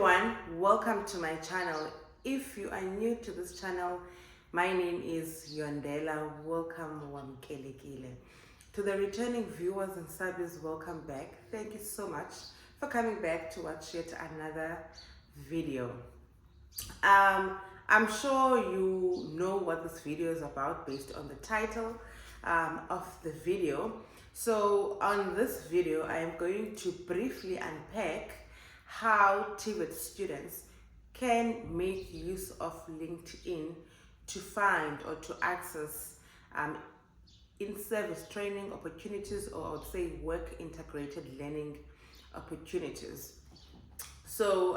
everyone, welcome to my channel. If you are new to this channel, my name is Yondela. Welcome Wamkelekile. To the returning viewers and subs, welcome back. Thank you so much for coming back to watch yet another video. I'm sure you know what this video is about based on the title of the video. So on this video, I am going to briefly unpack how TVET students can make use of LinkedIn to find or to access in-service training opportunities, or I would say work integrated learning opportunities. So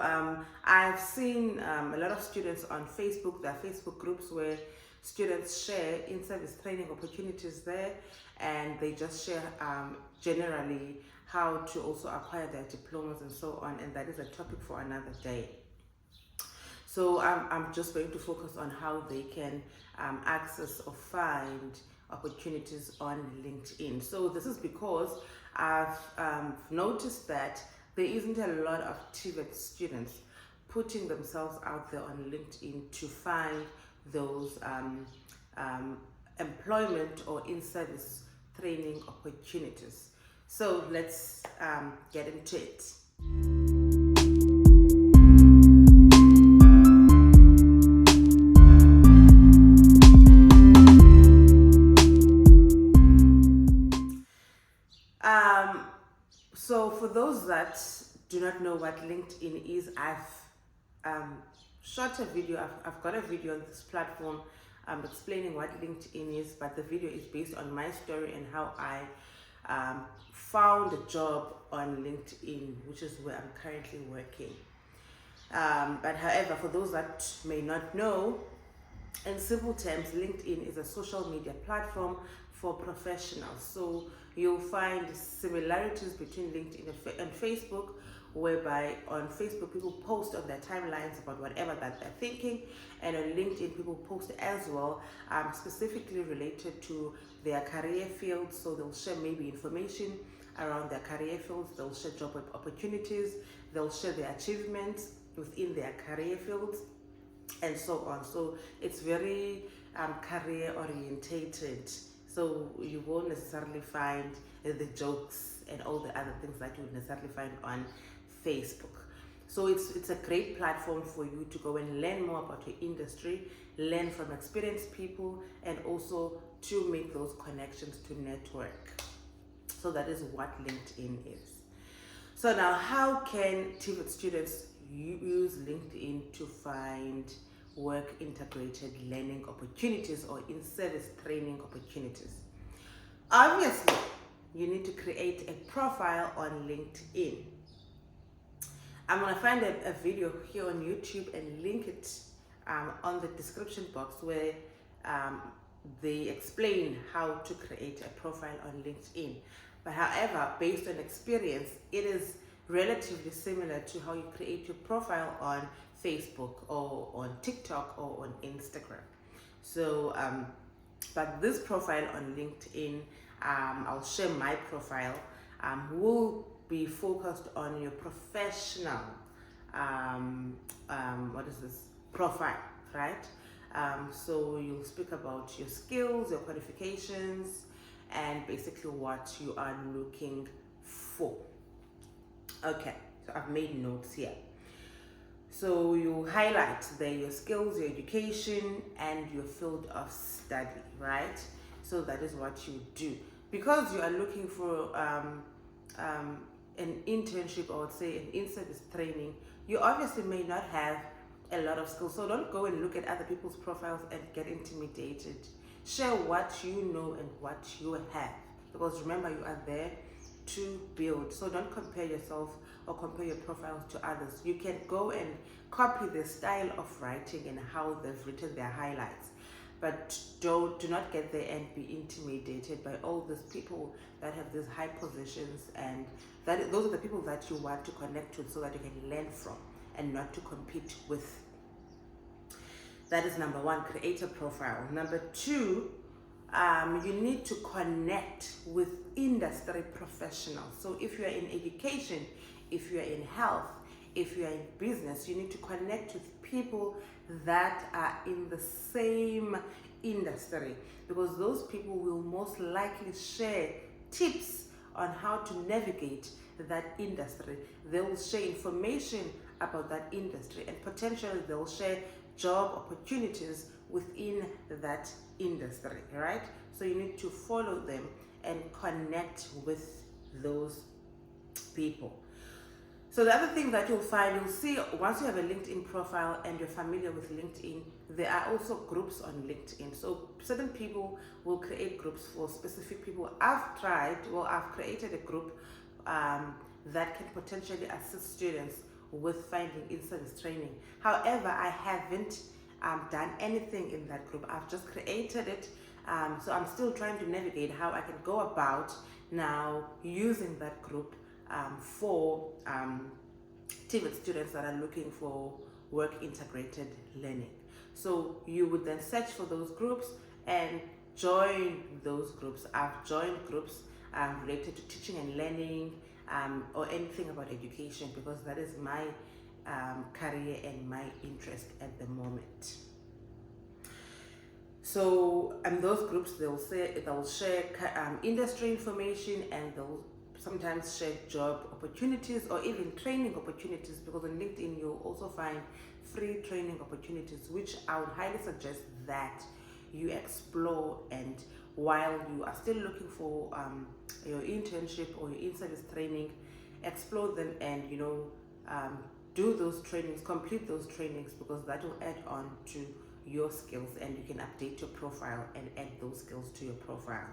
I've seen a lot of students on Facebook. There are Facebook groups where students share in-service training opportunities there, and they just share generally how to also acquire their diplomas and so on, and that is a topic for another day. So I'm just going to focus on how they can access or find opportunities on LinkedIn. So this is because I've noticed that there isn't a lot of TVET students putting themselves out there on LinkedIn to find those employment or in-service training opportunities. So let's get into it. So for those that do not know what LinkedIn is, I've shot a video. I've got a video on this platform explaining what LinkedIn is, but the video is based on my story and how I found a job on LinkedIn, which is where I'm currently working. But however, for those that may not know, in simple terms, LinkedIn is a social media platform for professionals. So you'll find similarities between LinkedIn and Facebook, whereby on Facebook people post on their timelines about whatever that they're thinking, and on LinkedIn people post as well, specifically related to their career fields. So they'll share maybe information around their career fields, they'll share job opportunities, they'll share their achievements within their career fields, and so on. So it's very career orientated. So you won't necessarily find the jokes and all the other things that you would necessarily find on Facebook. So it's a great platform for you to go and learn more about your industry, learn from experienced people, and also to make those connections to network. So that is what LinkedIn is. So now, how can TVET students use LinkedIn to find work integrated learning opportunities or in-service training opportunities? Obviously, you need to create a profile on LinkedIn. I'm going to find a video here on YouTube and link it on the description box, where they explain how to create a profile on LinkedIn. But however, based on experience, it is relatively similar to how you create your profile on Facebook or on TikTok or on Instagram. So but this profile on LinkedIn, I'll share my profile, will be focused on your professional profile, right? So you'll speak about your skills, your qualifications, and basically what you are looking for. Okay, so I've made notes here. So you highlight your skills, your education, and your field of study, right? So that is what you do. Because you are looking for an internship, or say an in-service training, you obviously may not have a lot of skills. So don't go and look at other people's profiles and get intimidated. Share what you know and what you have, because remember, you are there to build. So don't compare yourself or compare your profiles to others. You can go and copy the style of writing and how they've written their highlights, but do not get there and be intimidated by all these people that have these high positions, and those are the people that you want to connect with so that you can learn from and not to compete with. That is number one, create a profile. Number two, you need to connect with industry professionals. So if you are in education, if you are in health, if you are in business, you need to connect with people that are in the same industry, because those people will most likely share tips on how to navigate that industry. They will share information about that industry, and potentially they will share job opportunities within that industry, right? So you need to follow them and connect with those people. So the other thing that you'll find, you'll see once you have a LinkedIn profile and you're familiar with LinkedIn, there are also groups on LinkedIn. So certain people will create groups for specific people. I've created a group that can potentially assist students with finding in-service training. However, I haven't done anything in that group. I've just created it. So I'm still trying to navigate how I can go about now using that group for TVET students that are looking for work integrated learning. So you would then search for those groups and join those groups. I've joined groups related to teaching and learning, or anything about education, because that is my career and my interest at the moment. So those groups, they'll share industry information, and they'll sometimes share job opportunities or even training opportunities, because on LinkedIn you'll also find free training opportunities, which I would highly suggest that you explore. And while you are still looking for your internship or your in-service training, explore them and do those trainings, complete those trainings, because that will add on to your skills, and you can update your profile and add those skills to your profile.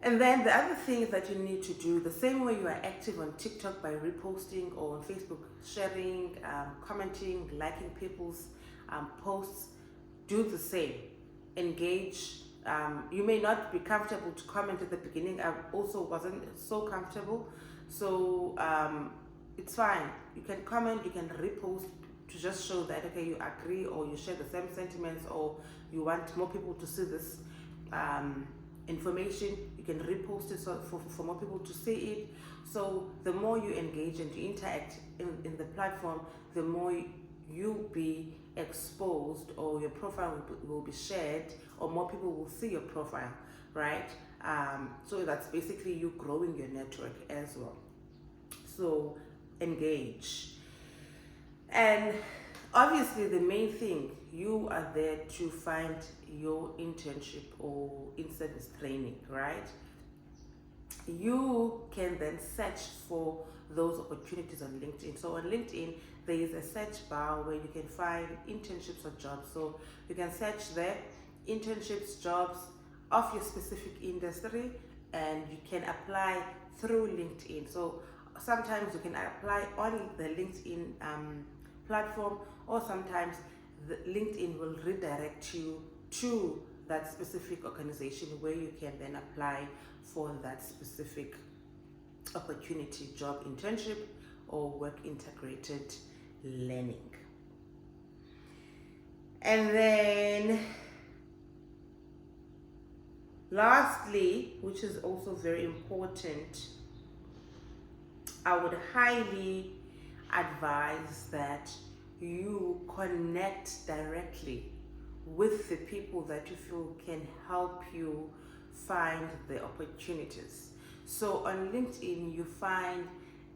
And then the other thing that you need to do, the same way you are active on TikTok by reposting, or on Facebook sharing, commenting, liking people's posts, do the same. Engage. You may not be comfortable to comment at the beginning. I also wasn't so comfortable. So it's fine. You can comment, you can repost to just show that, okay, you agree, or you share the same sentiments, or you want more people to see this information. You can repost it so for more people to see it. So the more you engage and you interact in the platform, the more you'll be exposed, or your profile will be shared, or more people will see your profile, right? So that's basically you growing your network as well. So engage. And obviously the main thing, you are there to find your internship or in-service training, right? You can then search for those opportunities on LinkedIn. So on LinkedIn, there is a search bar where you can find internships or jobs. So you can search there, internships, jobs of your specific industry, and you can apply through LinkedIn. So sometimes you can apply on the LinkedIn platform, or sometimes the LinkedIn will redirect you to that specific organization where you can then apply for that specific opportunity, job, internship, or work integrated learning. And then lastly, which is also very important, I would highly advise that you connect directly with the people that you feel can help you find the opportunities. So on LinkedIn, you find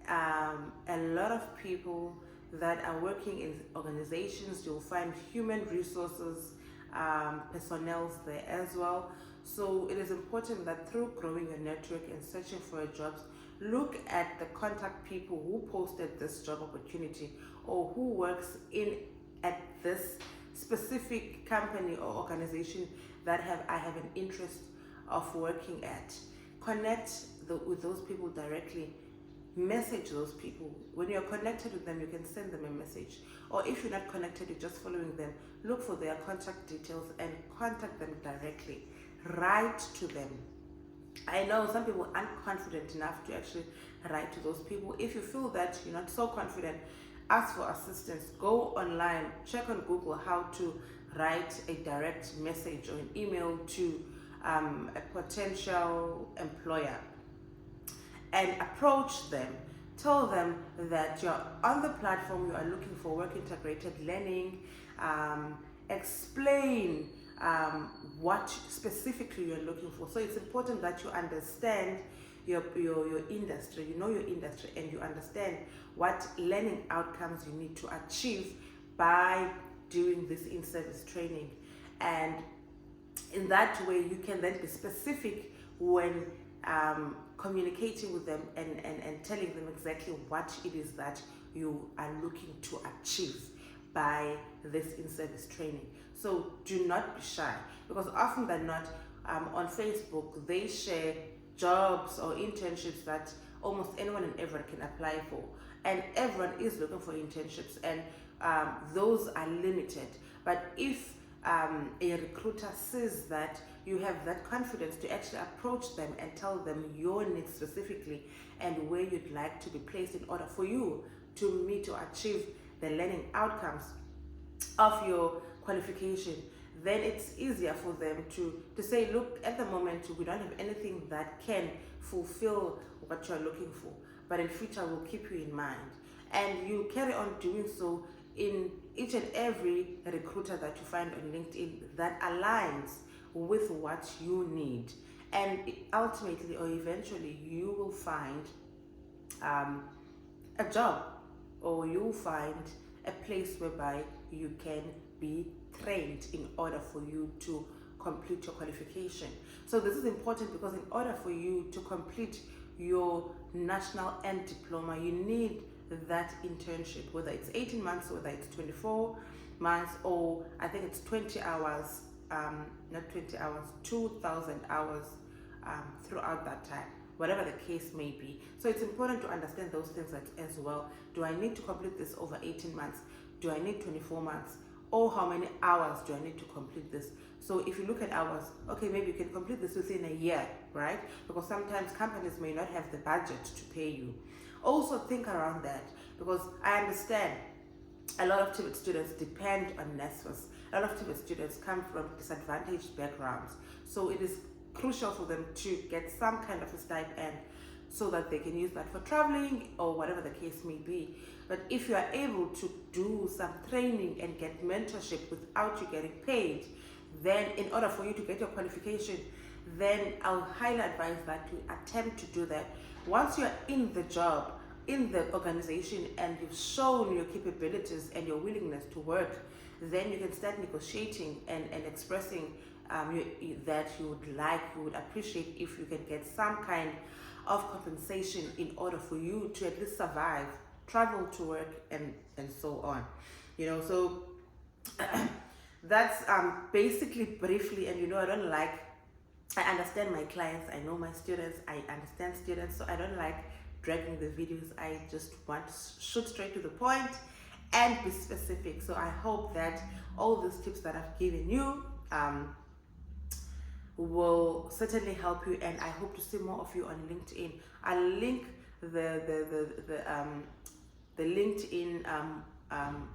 a lot of people that are working in organizations. You'll find human resources personnel there as well. So it is important that through growing your network and searching for jobs, look at the contact people who posted this job opportunity, or who works at this specific company or organization that I have an interest of working at. Connect with those people directly. Message those people. When you're connected with them, you can send them a message. Or if you're not connected, you're just following them, look for their contact details and contact them directly. Write to them. I know some people aren't confident enough to actually write to those people. If you feel that you're not so confident, ask for assistance. Go online, check on Google how to write a direct message or an email to a potential employer, and approach them. Tell them that you're on the platform, you are looking for work integrated learning. Explain what specifically you're looking for. So it's important that you understand your industry, you know your industry, and you understand what learning outcomes you need to achieve by doing this in-service training. And in that way, you can then be specific when communicating with them and telling them exactly what it is that you are looking to achieve by this in-service training. So do not be shy, because often than not, on Facebook, they share jobs or internships that almost anyone and everyone can apply for. And everyone is looking for internships, and those are limited. But if a recruiter says that you have that confidence to actually approach them and tell them your needs specifically and where you'd like to be placed in order for you to meet or achieve the learning outcomes of your qualification, then it's easier for them to say, look, at the moment we don't have anything that can fulfill what you're looking for, but in future we'll keep you in mind. And you carry on doing so in each and every recruiter that you find on LinkedIn that aligns with what you need. And ultimately or eventually you will find a job, or you'll find a place whereby you can be trained in order for you to complete your qualification. So this is important, because in order for you to complete your national end diploma, you need that internship, whether it's 18 months, whether it's 24 months, or I think it's 20 hours, not 20 hours, 2,000 hours throughout that time, whatever the case may be. So it's important to understand those things as well. Do I need to complete this over 18 months? Do I need 24 months? Or how many hours do I need to complete this? So if you look at hours, okay, maybe you can complete this within a year, right? Because sometimes companies may not have the budget to pay you. Also think around that, because I understand a lot of TVET students depend on NSFAS. A lot of TVET students come from disadvantaged backgrounds. So it is crucial for them to get some kind of a stipend so that they can use that for traveling or whatever the case may be. But if you are able to do some training and get mentorship without you getting paid, then in order for you to get your qualification, then I'll highly advise that you attempt to do that. Once you're in the job, in the organization, and you've shown your capabilities and your willingness to work, then you can start negotiating and expressing that you would appreciate if you can get some kind of compensation in order for you to at least survive, travel to work, and so on. So that's basically briefly. And I understand my clients, I know my students, I understand students, so I don't like dragging the videos. I just want to shoot straight to the point and be specific. So I hope that all these tips that I've given you will certainly help you, and I hope to see more of you on LinkedIn. I'll link the LinkedIn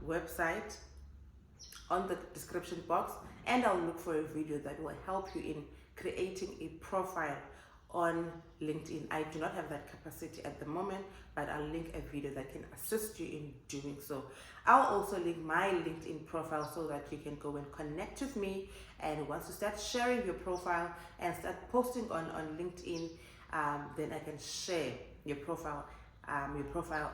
website on the description box, and I'll look for a video that will help you in creating a profile on LinkedIn. I do not have that capacity at the moment, but I'll link a video that can assist you in doing so. I'll also link my LinkedIn profile so that you can go and connect with me, and once you start sharing your profile and start posting on LinkedIn, then I can share your profile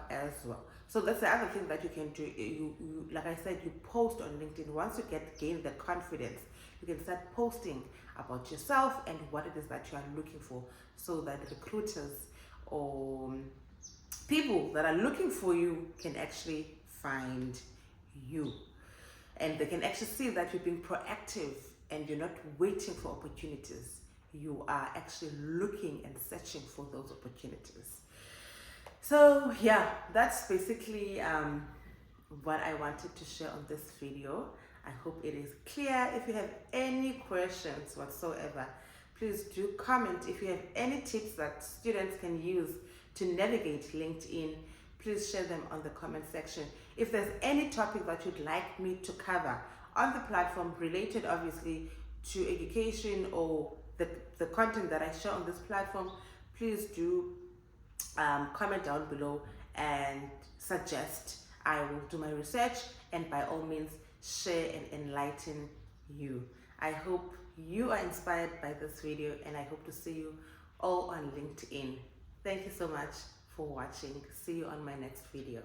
as well. So that's the other thing that you can do. You like I said, you post on LinkedIn. Once you gain the confidence, you can start posting about yourself and what it is that you are looking for, so that recruiters or people that are looking for you can actually find you, and they can actually see that you're being proactive and you're not waiting for opportunities. You are actually looking and searching for those opportunities. So yeah, that's basically what I wanted to share on this video. I hope it is clear. If you have any questions whatsoever, please do comment. If you have any tips that students can use to navigate LinkedIn, please share them on the comment section. If there's any topic that you'd like me to cover on the platform, related obviously to education or the content that I share on this platform, please do comment down below, and suggest. I will do my research and by all means share and enlighten you. I hope you are inspired by this video, and I hope to see you all on LinkedIn. Thank you so much for watching. See you on my next video.